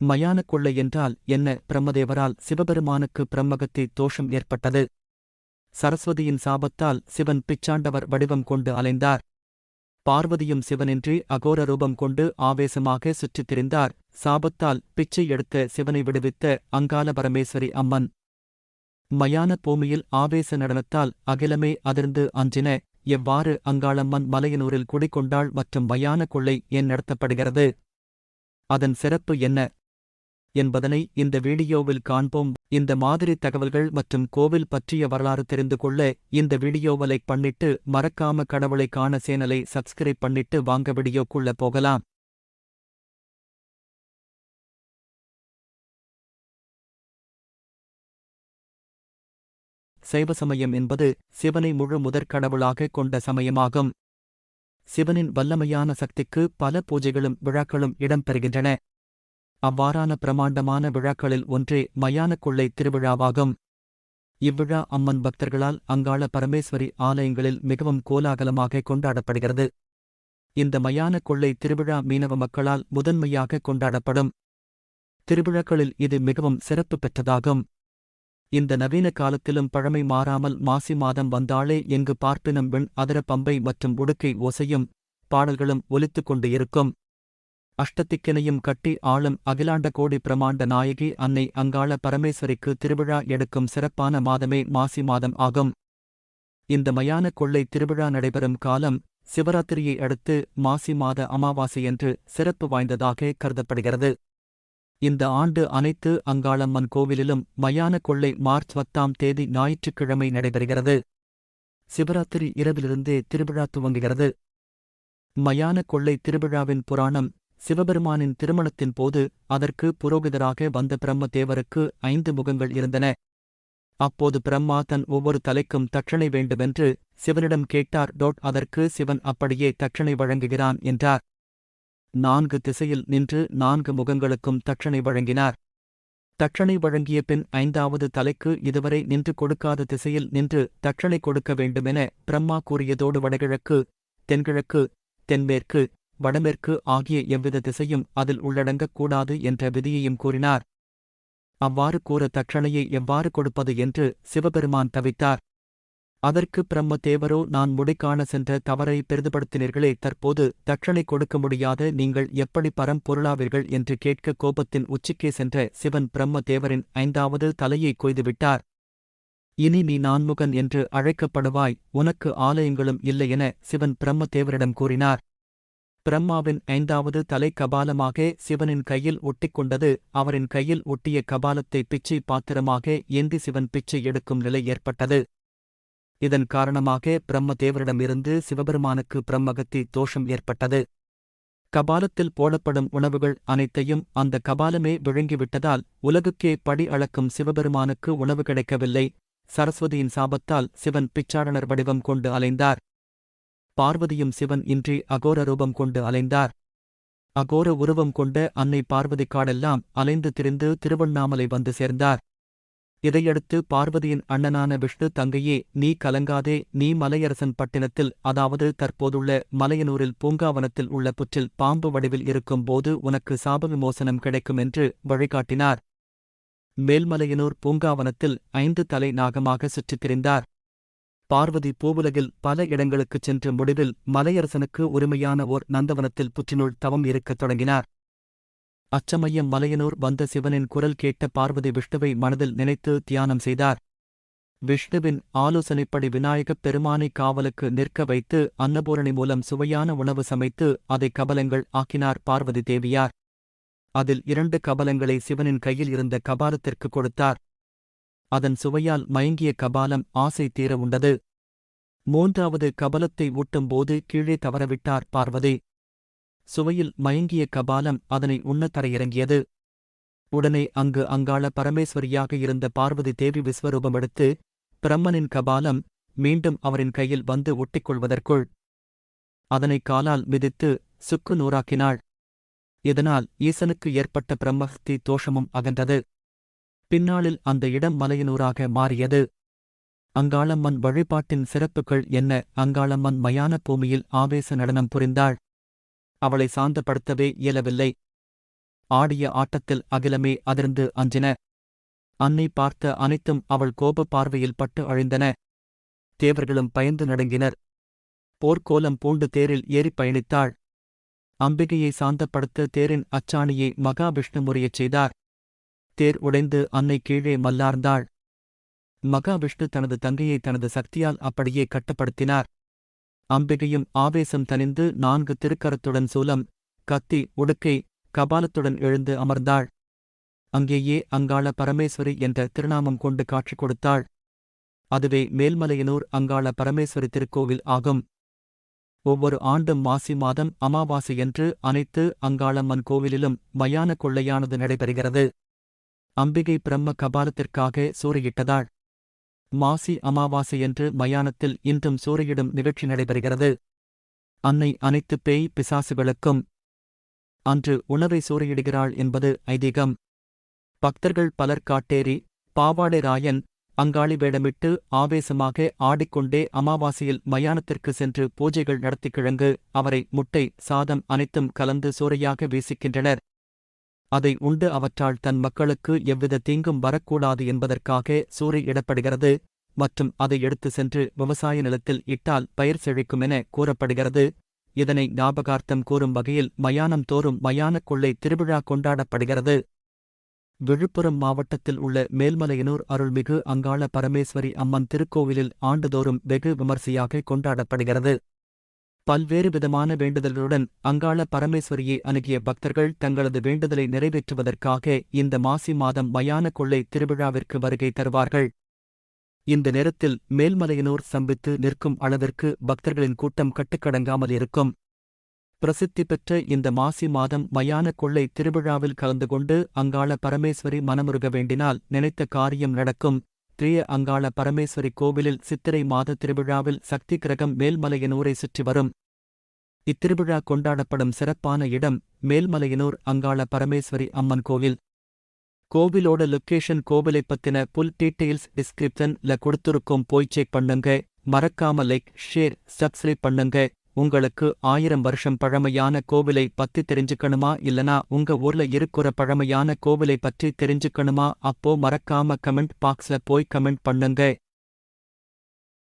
மயான கொள்ளை என்றால் என்ன? பிரம்மதேவரால் சிவபெருமானுக்கு பிரம்மகத்தி தோஷம் ஏற்பட்டது. சரஸ்வதியின் சாபத்தால் சிவன் பிச்சாண்டவர் வடிவம் கொண்டு அலைந்தார். பார்வதியும் சிவனின்றி அகோர ரூபம் கொண்டு ஆவேசமாக சுற்றித் திரிந்தார். சாபத்தால் பிச்சை எடுத்த சிவனை விடுவித்த அங்காள பரமேஸ்வரி அம்மன். மயான பூமியில் ஆவேச நடனத்தால் அகிலமே அதிர்ந்து அஞ்சின. எவ்வாறு அங்காளம்மன் மலையனூரில் குடிகொண்டாள் மற்றும் மயான கொள்ளை ஏன் நடத்தப்படுகிறது? அதன் சிறப்பு என்ன என்பதனை இந்த வீடியோவில் காண்போம். இந்த மாதிரி தகவல்கள் மற்றும் கோவில் பற்றிய வரலாறு தெரிந்து கொள்ள இந்த வீடியோவை லைக் பண்ணிட்டு மறக்காம கடவுளை காண சேனலை சப்ஸ்கிரைப் பண்ணிட்டு வாங்க வீடியோக்குள்ள போகலாம். சைவ சமயம் என்பது சிவனை முழு முதற் கடவுளாக கொண்ட சமயமாகும். சிவனின் வல்லமையான சக்திக்கு பல பூஜைகளும் விழாக்களும் இடம்பெறுகின்றன. அவ்வாறான பிரமாண்டமான விழாக்களில் ஒன்றே மயான கொள்ளை திருவிழாவாகும். இவ்விழா அம்மன் பக்தர்களால் அங்காள பரமேஸ்வரி ஆலயங்களில் மிகவும் கோலாகலமாக கொண்டாடப்படுகிறது. இந்த மயான கொள்ளை திருவிழா மீனவ மக்களால் முதன்மையாக கொண்டாடப்படும் திருவிழாக்களில் இது மிகவும் சிறப்பு பெற்றதாகும். இந்த நவீன காலத்திலும் பழமை மாறாமல் மாசி மாதம் வந்தாலே எங்கு பார்ப்பினும் விண் அதிர பம்பை மற்றும் உடுக்கை ஓசையும் பாடல்களும் ஒலித்துக் கொண்டு இருக்கும். அஷ்டத்திக்கினையும் கட்டி ஆளும் அகிலாண்ட கோடி பிரமாண்ட நாயகி அன்னை அங்காள பரமேஸ்வரிக்கு திருவிழா எடுக்கும் சிறப்பான மாதமே மாசி மாதம் ஆகும். இந்த மயான கொள்ளை திருவிழா நடைபெறும் காலம் சிவராத்திரியை அடுத்து மாசி மாத அமாவாசையன்று சிறப்பு வாய்ந்ததாக கருதப்படுகிறது. இந்த ஆண்டு அனைத்து அங்காளம்மன் கோவிலிலும் மயான கொள்ளை மார்ச் 10ஆம் தேதி ஞாயிற்றுக்கிழமை நடைபெறுகிறது. சிவராத்திரி இரவிலிருந்தே திருவிழா துவங்குகிறது. மயான கொள்ளை திருவிழாவின் புராணம். சிவபெருமானின் திருமணத்தின் போது அதற்கு புரோகிதராக வந்த பிரம்ம தேவருக்கு 5 முகங்கள் இருந்தன. அப்போது பிரம்மா தன் ஒவ்வொரு தலைக்கும் தட்சணை வேண்டுமென்று சிவனிடம் கேட்டார். அதற்கு சிவன் அப்படியே தட்சணை வழங்குகிறான் என்றார். 4 திசையில் நின்று 4 முகங்களுக்கும் தட்சணை வழங்கினார். தட்சணை வழங்கிய பின் 5வது தலைக்கு இதுவரை நின்று கொடுக்காத திசையில் நின்று தட்சணை கொடுக்க வேண்டுமென பிரம்மா கூறியதோடு வடகிழக்கு, தென்கிழக்கு, தென்மேற்கு, வடமேற்கு ஆகிய எவ்வித திசையும் அதில் உள்ளடங்கக் கூடாது என்ற விதியையும் கூறினார். அவ்வாறு கூற தட்சணையை எவ்வாறு கொடுப்பது என்று சிவபெருமான் தவித்தார். அதற்கு பிரம்ம தேவரோ, நான் முடிக்காண சென்ற தவறை பெரிதுபடுத்தினீர்களே, தற்போது தட்சணை கொடுக்க முடியாத நீங்கள் எப்படி பரம் பொருளாவீர்கள் என்று கேட்க கோபத்தின் உச்சிக்கே சென்ற சிவன் பிரம்ம தேவரின் 5வது தலையை கொய்துவிட்டார். இனி நீ நான்முகன் என்று அழைக்கப்படுவாய், உனக்கு ஆலயங்களும் இல்லையென சிவன் பிரம்ம தேவரிடம் கூறினார். பிரம்மாவின் 5வது தலை கபாலமாக சிவனின் கையில் ஒட்டிக்கொண்டது. அவரின் கையில் ஒட்டிய கபாலத்தை பிச்சை பாத்திரமாக ஏந்தி சிவன் பிச்சை எடுக்கும் நிலை ஏற்பட்டது. இதன் காரணமாக பிரம்ம தேவரிடமிருந்து சிவபெருமானுக்கு பிரம்மகத்தி தோஷம் ஏற்பட்டது. கபாலத்தில் போடப்படும் உணவுகள் அனைத்தையும் அந்த கபாலமே விழுங்கிவிட்டதால் உலகுக்கே படி அளக்கும் சிவபெருமானுக்கு உணவு கிடைக்கவில்லை. சரஸ்வதியின் சாபத்தால் சிவன் பிச்சாடனர் வடிவம் கொண்டு அலைந்தார். பார்வதியும் சிவன் இன்றி அகோர ரூபம் கொண்டு அலைந்தார். அகோர உருவம் கொண்ட அன்னை பார்வதி காடெல்லாம் அலைந்து திரிந்து திருவண்ணாமலை வந்து சேர்ந்தார். இதையடுத்து பார்வதியின் அண்ணனான விஷ்ணு, தங்கையே நீ கலங்காதே, நீ மலையரசன் பட்டினத்தில், அதாவது தற்போதுள்ள மலையனூரில் பூங்காவனத்தில் உள்ள புற்றில் பாம்பு வடிவில் இருக்கும் போது உனக்கு சாப விமோசனம் கிடைக்கும் என்று வழிகாட்டினார். மேல்மலையனூர் பூங்காவனத்தில் 5 தலை நாகமாக சுற்றித் திரிந்தார். பார்வதி பூவுலகில் பல இடங்களுக்குச் சென்று முடிவில் மலையரசனுக்கு உரிமையான ஓர் நந்தவனத்தில் புற்றினுள் தவம் இருக்கத் தொடங்கினார். அச்சமயம் மலையனூர் வந்த சிவனின் குரல் கேட்ட பார்வதி விஷ்ணுவை மனதில் நினைத்து தியானம் செய்தார். விஷ்ணுவின் ஆலோசனைப்படி விநாயகப் பெருமானை காவலுக்கு நிற்க வைத்து அன்னபூரணி மூலம் சுவையான உணவு சமைத்து அதை கபலங்கள் ஆக்கினார் பார்வதி தேவியார். அதில் 2 கபலங்களை சிவனின் கையில் இருந்த கபாலத்திற்கு கொடுத்தார். அதன் சுவையால் மயங்கிய கபாலம் ஆசை தீர உண்டது. 3வது கபலத்தை ஊட்டும்போது கீழே தவறவிட்டார் பார்வதி. சுவையில் மயங்கிய கபாலம் அதனை உண்ணத் தரையிறங்கியது. உடனே அங்கு அங்காள பரமேஸ்வரியாக இருந்த பார்வதி தேவி விஸ்வரூபமெடுத்து பிரம்மனின் கபாலம் மீண்டும் அவரின் கையில் வந்து ஒட்டிக்கொள்வதற்குள் அதனை காலால் மிதித்து சுக்கு நூறாக்கினாள். இதனால் ஈசனுக்கு ஏற்பட்ட பிரம்மஹத்தி தோஷமும் அகன்றது. பின்னாளில் அந்த இடம் மலையனூராக மாறியது. அங்காளம்மன் வழிபாட்டின் சிறப்புகள் என்ன? அங்காளம்மன் மயான பூமியில் ஆவேச நடனம் புரிந்தாள். அவளை சாந்தப்படுத்தவே இயலவில்லை. ஆடிய ஆட்டத்தில் அகிலமே அதிர்ந்து அஞ்சின. அன்னை பார்த்த அனைத்தும் அவள் கோப பார்வையில் பட்டு அழிந்தன. தேவர்களும் பயந்து நடுங்கினர். போர்க்கோலம் பூண்டு தேரில் ஏறிப் பயணித்தாள். அம்பிகையை சாந்தப்படுத்த தேரின் அச்சாணியை மகாவிஷ்ணு முறியச் செய்தார். தேர் உடைந்து அன்னை கீழே மல்லார்ந்தாள். மகாவிஷ்ணு தனது தங்கையை தனது சக்தியால் அப்படியே கட்டுப்படுத்தினார். அம்பிகையும் ஆவேசம் தணிந்து 4 திருக்கரத்துடன் சூலம், கத்தி, உடுக்கை, கபாலத்துடன் எழுந்து அமர்ந்தாள். அங்கேயே அங்காள பரமேஸ்வரி என்ற திருநாமம் கொண்டு காட்சி கொடுத்தாள். அதுவே மேல்மலையனூர் அங்காள பரமேஸ்வரி திருக்கோவில் ஆகும். ஒவ்வொரு ஆண்டும் மாசி மாதம் அமாவாசையன்று அனைத்து அங்காளம்மன் கோவிலிலும் மயான கொள்ளையானது நடைபெறுகிறது. அம்பிகை பிரம்ம கபாலத்திற்காக சூறையிட்டதாள். மாசி அமாவாசையன்று மயானத்தில் இன்றும் சூறையிடும் நிகழ்ச்சி நடைபெறுகிறது. அன்னை அனைத்து பேய் பிசாசுகளுக்கும் அன்று உணவை சூறையிடுகிறாள் என்பது ஐதீகம். பக்தர்கள் பலர் காட்டேரி, பாவாடை ராயன், அங்காளி வேடமிட்டு ஆவேசமாக ஆடிக்கொண்டே அமாவாசையில் மயானத்திற்கு சென்று பூஜைகள் நடத்தி கிழங்கு, அவரை, முட்டை, சாதம் அனைத்தும் கலந்து சூறையாக வீசிக்கின்றனர். அதை உண்டு அவற்றால் தன் மக்களுக்கு எவ்வித தீங்கும் வரக்கூடாது என்பதற்காக சூறை இடப்படுகிறது. மற்றும் அதை எடுத்து சென்று விவசாய நிலத்தில் இட்டால் பயிர் செழிக்குமென கூறப்படுகிறது. இதனை ஞாபகார்த்தம் கூறும் வகையில் மயானம் தோறும் மயானக் கொள்ளை திருவிழா கொண்டாடப்படுகிறது. விழுப்புரம் மாவட்டத்தில் உள்ள மேல்மலையனூர் அருள்மிகு அங்காள பரமேஸ்வரி அம்மன் திருக்கோவிலில் ஆண்டுதோறும் வெகு விமர்சையாக கொண்டாடப்படுகிறது. பல்வேறு விதமான வேண்டுதல்களுடன் அங்காள பரமேஸ்வரியை அணுகிய பக்தர்கள் தங்களது வேண்டுதலை நிறைவேற்றுவதற்காக இந்த மாசி மாதம் மயான கொள்ளை திருவிழாவிற்கு வருகை தருவார்கள். இந்த நேரத்தில் மேல்மலையனூர் சம்பித்து நிற்கும் அளவிற்கு பக்தர்களின் கூட்டம் கட்டுக்கடங்காமல் இருக்கும். பிரசித்தி பெற்ற இந்த மாசி மாதம் மயான கொள்ளை திருவிழாவில் கலந்து கொண்டு அங்காள பரமேஸ்வரி மனமுருக வேண்டினால் நினைத்த காரியம் நடக்கும். திரிய அங்காள பரமேஸ்வரி கோவிலில் சித்திரை மாத திருவிழாவில் சக்தி கிரகம் மேல்மலையனூரை சுற்றி வரும். இத்திருவிழா கொண்டாடப்படும் சிறப்பான இடம் மேல்மலையனூர் அங்காள பரமேஸ்வரி அம்மன் கோவில். கோவிலோட லொக்கேஷன் கோவிலைப் பத்தின புல் டீட்டெயில்ஸ் டிஸ்கிரிப்ஷன்ல கொடுத்துருக்கோம், போய் செக் பண்ணுங்க. மறக்காம லைக், ஷேர், சப்ஸ்கிரைப் பண்ணுங்க. உங்களுக்கு 1000 வருஷம் பழமையான கோவிலை பத்தி தெரிஞ்சுக்கணுமா, இல்லனா உங்க ஊர்ல இருக்கிற பழமையான கோவிலை பற்றி தெரிஞ்சுக்கணுமா, அப்போ மறக்காம கமெண்ட் பாக்ஸ்ல போய் கமெண்ட் பண்ணுங்க.